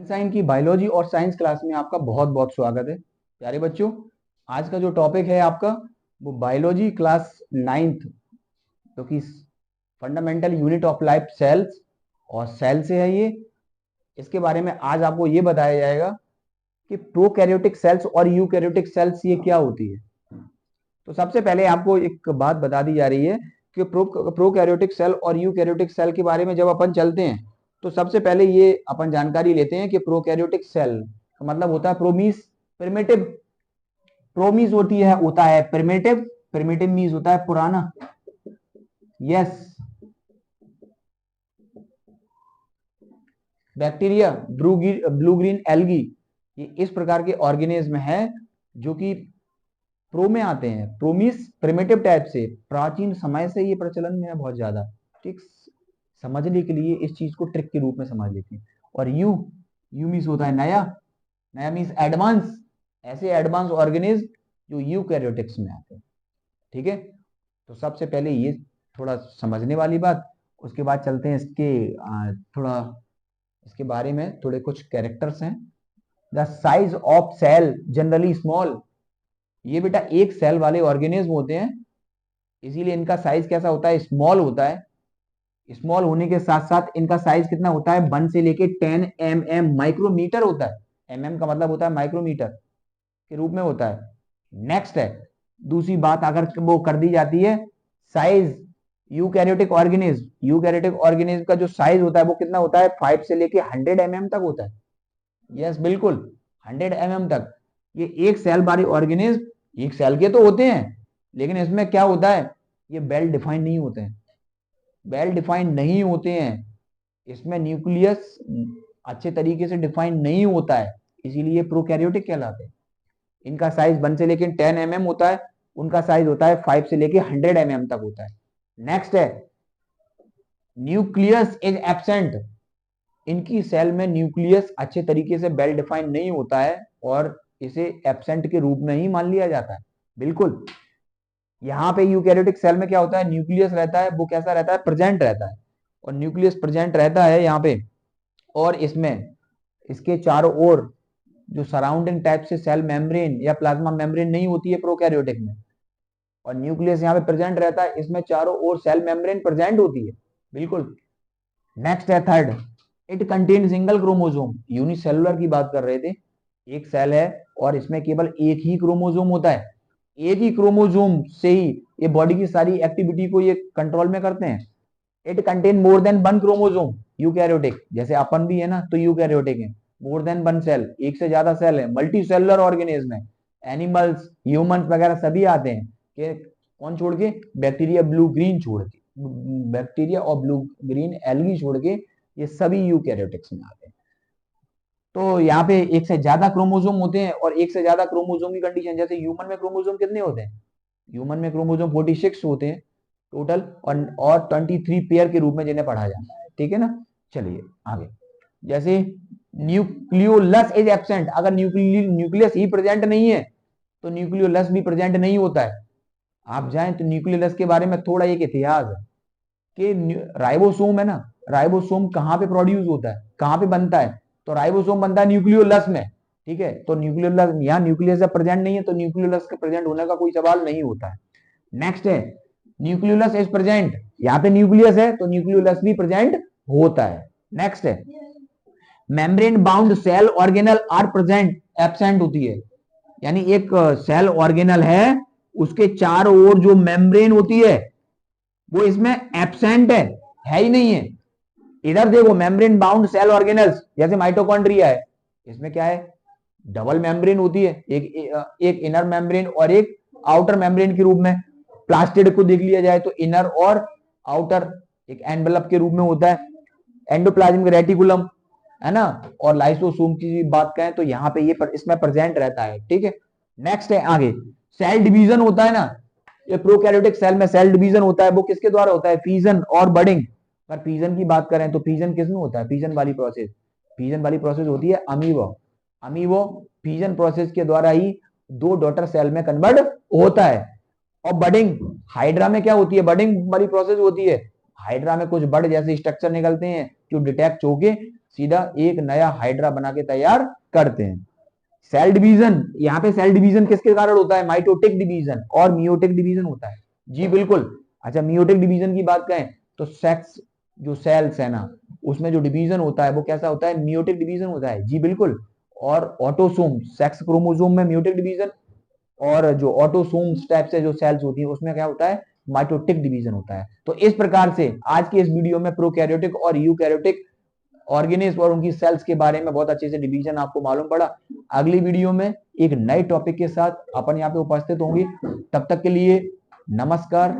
Science की biology और science class में आपका बहुत बहुत स्वागत है प्यारे बच्चों। आज का जो टॉपिक है आपका वो बायोलॉजी क्लास नाइन्थ, जो कि fundamental unit of life cells और सेल से है ये। इसके बारे में आज आपको ये बताया जाएगा कि प्रोकैरियोटिक सेल्स और यूकैरियोटिक सेल्स ये क्या होती है। तो सबसे पहले आपको एक बात बता दी जा रही है कि प्रोकैरियोटिक सेल और यूकैरियोटिक सेल के बारे में जब अपन चलते हैं तो सबसे पहले ये अपन जानकारी लेते हैं कि प्रोकैरियोटिक सेल का मतलब होता है प्रोमीस प्रिमिटिव। प्रोमीस होता है प्रिमिटिव। प्रिमिटिव मीन्स होता है पुराना। Yes. Bacteria, blue green algae, ये इस प्रकार के ऑर्गेनिज्म है जो कि प्रो में आते हैं। प्रोमिस प्रिमिटिव टाइप से प्राचीन समय से ये प्रचलन में है बहुत ज्यादा। ठीक, समझने के लिए इस चीज को ट्रिक के रूप में समझ लेते हैं। और यू यू मीन्स होता है नया। नया मीन्स एडवांस। ऐसे एडवांस ऑर्गेनिज्म जो यूकैरियोटिक्स में आते हैं। ठीक है, तो सबसे पहले ये थोड़ा समझने वाली बात। उसके बाद चलते हैं इसके थोड़ा इसके बारे में थोड़े कुछ कैरेक्टर्स हैं। The size of cell generally small. ये बेटा एक सेल वाले ऑर्गेनिज्म होते हैं, इसीलिए इनका साइज कैसा होता है, स्मॉल होता है। स्मॉल होने के साथ साथ इनका साइज कितना होता है, 1 से लेके 10 mm माइक्रोमीटर होता है। mm का मतलब होता है माइक्रोमीटर के रूप में होता है। नेक्स्ट है दूसरी बात, अगर वो कर दी जाती है साइज यूकैरियोटिक ऑर्गेनिज्म का जो साइज होता है वो कितना होता है, 5 से लेके 100 mm तक होता है। यस बिल्कुल, 100 mm तक। ये एक सेल वाले ऑर्गेनिज्म एक सेल के तो होते हैं, लेकिन इसमें क्या होता है, ये वेल डिफाइंड नहीं होते हैं। वेल डिफाइंड नहीं होते हैं, इसमें न्यूक्लियस अच्छे तरीके से डिफाइंड नहीं होता है, इसीलिए प्रोकैरियोटिक कहलाते हैं। इनका साइज 1 से लेके 10 mm होता है, उनका साइज होता है 5 से लेके 100 mm तक होता है। नेक्स्ट है न्यूक्लियस इज एब्सेंट। इनकी सेल में न्यूक्लियस अच्छे तरीके से वेल डिफाइंड नहीं होता है और इसे एब्सेंट के रूप में ही मान लिया जाता है। बिल्कुल, यहाँ पे यूकैरियोटिक सेल में क्या होता है, न्यूक्लियस रहता है, वो कैसा रहता है, प्रेजेंट रहता है। और न्यूक्लियस प्रेजेंट रहता है यहाँ पे, और इसमें इसके चारों ओर जो सराउंडिंग टाइप से सेल मेम्ब्रेन या प्लाज्मा मेम्ब्रेन नहीं होती है प्रोकैरियोटिक में, और न्यूक्लियस यहाँ पे प्रेजेंट रहता है, इसमें चारों ओर सेल मेम्ब्रेन प्रेजेंट होती है। बिल्कुल। नेक्स्ट है third, it contain single chromosome. Unicellular की बात कर रहे थे, एक सेल है और इसमें केवल एक ही क्रोमोसोम होता है। एक ही क्रोमोसोम से ही ये बॉडी की सारी एक्टिविटी को ये कंट्रोल में करते हैं। It contain more than 1 chromosome. Eukaryotic जैसे अपन भी है ना, तो यूकैरियोटिक है। मोर देन 1 सेल, एक से ज्यादा सेल है, मल्टी सेलुलर ऑर्गेनिज्म है। एनिमल्स, ह्यूमंस वगैरह सभी आते हैं कि कौन छोड़ के, बैक्टीरिया ब्लू ग्रीन छोड़ के, बैक्टीरिया और ब्लू ग्रीन एल्गी छोड़ के ये सभी यूकैरियोटिक्स में आते हैं। तो यहाँ पे एक से ज्यादा क्रोमोसोम होते हैं, और एक से ज्यादा क्रोमोसोम की कंडीशन, जैसे ह्यूमन में क्रोमोसोम कितने होते हैं, ह्यूमन में क्रोमोसोम 46 होते हैं टोटल, और 23 पेयर के रूप में जिन्हें पढ़ा जाता है। ठीक है ना, चलिए आगे। जैसे न्यूक्लियोलस इज एब्सेंट, अगर न्यूक्लियस ही प्रेजेंट नहीं है तो न्यूक्लियोलस भी प्रेजेंट नहीं होता है। आप जाएं तो न्यूक्लियोलस के बारे में थोड़ा एक इतिहास है कि राइबोसोम है ना, राइबोसोम कहाँ पे प्रोड्यूस होता है, कहाँ पे बनता है, तो राइबोसोम बनता है न्यूक्लियोलस में। ठीक है, तो न्यूक्लियोलस, यहाँ न्यूक्लियस जब प्रेजेंट नहीं है तो न्यूक्लियोलस के प्रेजेंट होने का कोई सवाल नहीं होता है। नेक्स्ट है न्यूक्लियोलस इज प्रेजेंट, यहाँ पे न्यूक्लियस है तो न्यूक्लियोलस भी प्रेजेंट होता है। नेक्स्ट है membrane bound cell organelle are present, absent होती है। यानी एक सेल ऑर्गेनल है, उसके चारों ओर जो मेम्ब्रेन होती है वो इसमें एब्सेंट है ही नहीं है। इधर देखो मेम्ब्रेन बाउंड सेल ऑर्गेनल्स, जैसे माइटोकॉन्ड्रिया है, इसमें क्या है, डबल मेम्ब्रेन होती है, एक इनर मेम्ब्रेन और एक आउटर मेम्ब्रेन के रूप में। प्लास्टिड को देख लिया जाए तो इनर और आउटर एक एनवेलप के रूप में होता है। एंडोप्लाज्मिक रेटिकुलम है ना, और लाइसोसोम की बात करें तो यहाँ पे ये इसमें प्रेजेंट रहता है। ठीक है, नेक्स्ट है आगे, सेल डिवीजन होता है ना, ये प्रोकैरियोटिक सेल में सेल डिवीजन होता है, वो किसके द्वारा होता है, फीजन और बडिंग। अगर फीजन की बात करें तो फीजन किसमें होता है, फीजन वाली प्रोसेस होती है अमीबो। अमीबो फीजन प्रोसेस के द्वारा ही 2 डॉटर सेल में कन्वर्ट होता है। और बडिंग, हाइड्रा में क्या होती है, बडिंग वाली प्रोसेस होती है। हाइड्रा में कुछ बड जैसे स्ट्रक्चर निकलते हैं जो डिटैच होके सीधा एक नया हाइड्रा बना के तैयार करते हैं। सेल डिवीजन, यहाँ पे सेल डिवीजन किसके कारण होता है? माइटोटिक डिवीजन और मियोटिक डिवीजन होता है। जी बिल्कुल। अच्छा, मियोटिक डिवीजन की बात करें तो सेक्स जो सेल्स है ना, उसमें जो डिवीजन होता है वो कैसा होता है? मियोटिक डिवीजन होता है। जी बिल्कुल। और ऑटोसोम, सेक्स क्रोमोसोम में मियोटिक डिवीजन, और जो ऑटोसोम्स टाइप से जो सेल्स होती है उसमें क्या होता है? माइटोटिक डिवीजन होता है। तो इस प्रकार से आज की इस वीडियो में प्रोकैरियोटिक और यूकैरियोटिक ऑर्गेनिज्म और उनकी सेल्स के बारे में बहुत अच्छे से डिवीजन आपको मालूम पड़ा। अगली वीडियो में एक नए टॉपिक के साथ अपन यहाँ पे उपस्थित होंगे। तब तक के लिए नमस्कार।